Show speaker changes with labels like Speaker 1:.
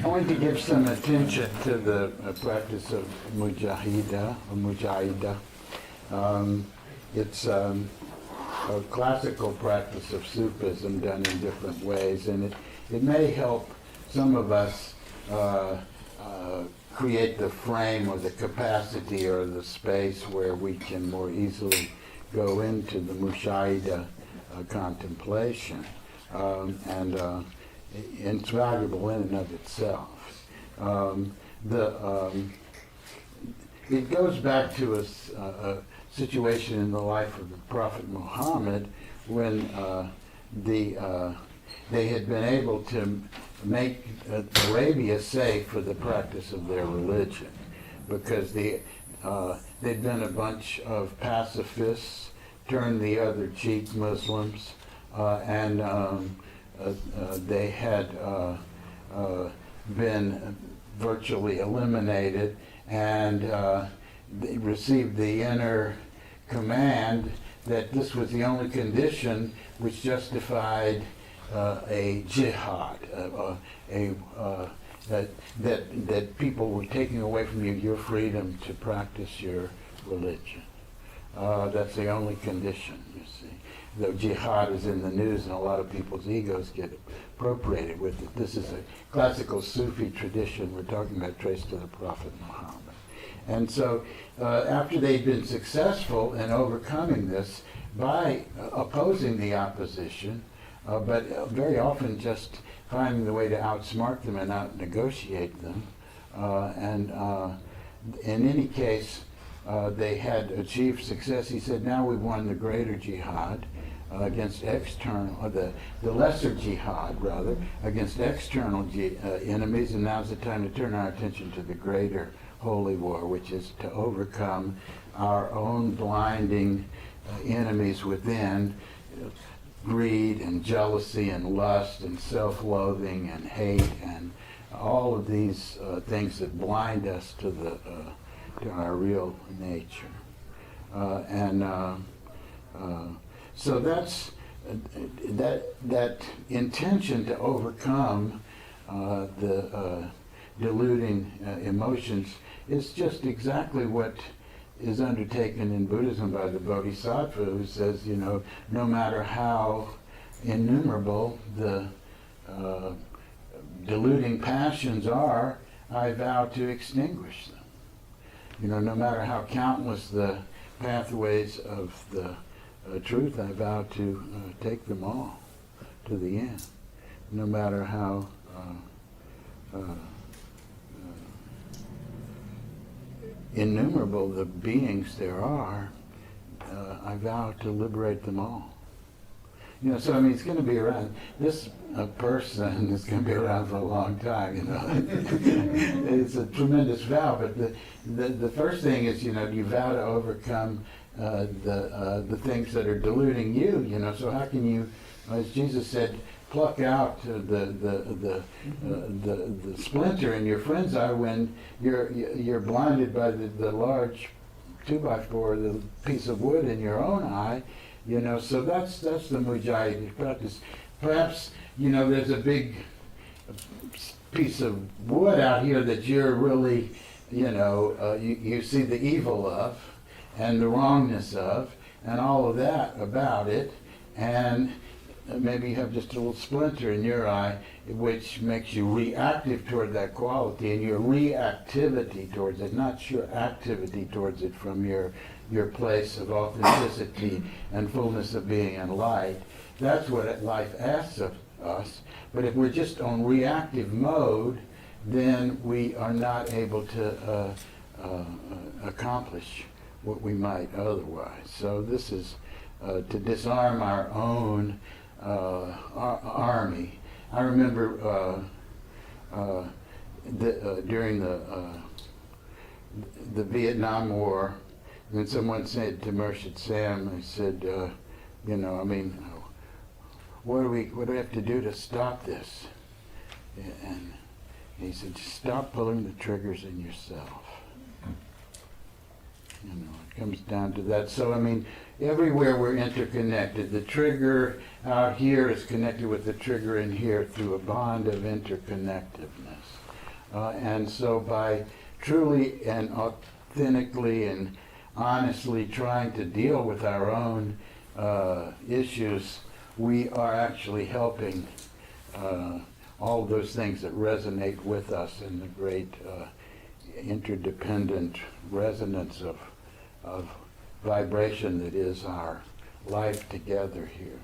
Speaker 1: I want to give some attention to the practice of Mujahida or Mujahida. It's a classical practice of Sufism done in different ways, and it may help some of us create the frame or the capacity or the space where we can more easily go into the Mushahida contemplation. And it's valuable in and of itself. It goes back to a situation in the life of the Prophet Muhammad when they had been able to make Arabia safe for the practice of their religion, because there'd been a bunch of pacifists, turn the other cheek Muslims, and they had been virtually eliminated, and they received the inner command that this was the only condition which justified a jihad, that people were taking away from you your freedom to practice your religion. That's the only condition, you see. Though jihad is in the news and a lot of people's egos get appropriated with it. This is a classical Sufi tradition we're talking about, traced to the Prophet Muhammad. And so after they'd been successful in overcoming this by opposing the opposition, but very often just finding the way to outsmart them and out-negotiate them, and in any case, they had achieved success. He said, now we've won the greater jihad against external, the lesser jihad rather, against external enemies, and now's the time to turn our attention to the greater holy war, which is to overcome our own blinding enemies within, greed and jealousy and lust and self-loathing and hate and all of these things that blind us to our real nature. So that's that intention to overcome the deluding emotions is just exactly what is undertaken in Buddhism by the Bodhisattva, who says, you know, no matter how innumerable the deluding passions are, I vow to extinguish them. You know, no matter how countless the pathways of the truth, I vow to take them all to the end. No matter how innumerable the beings there are, I vow to liberate them all. You know, so I mean, it's going to be around. This person is going to be around for a long time. You know, it's a tremendous vow. But the first thing is, you know, you vow to overcome the things that are deluding you. You know, so how can you, as Jesus said, pluck out the splinter in your friend's eye when you're blinded by the large 2x4, the piece of wood in your own eye, you know. So that's the Mujahid practice. Perhaps, you know, there's a big piece of wood out here that you're really, you know, you see the evil of and the wrongness of and all of that about it, and maybe you have just a little splinter in your eye, which makes you reactive toward that quality, and your reactivity towards it, not your activity towards it from your place of authenticity and fullness of being and light. That's what life asks of us. But if we're just on reactive mode, then we are not able to accomplish what we might otherwise. So this is to disarm our own army. I remember during the Vietnam War, when someone said to Murshid Sam, they said, you know, I mean, what do we have to do to stop this? And he said, just stop pulling the triggers in yourself. You know. comes down to that. So I mean, everywhere we're interconnected. The trigger out here is connected with the trigger in here through a bond of interconnectedness. And so by truly and authentically and honestly trying to deal with our own issues, we are actually helping all of those things that resonate with us in the great interdependent resonance of vibration that is our life together here.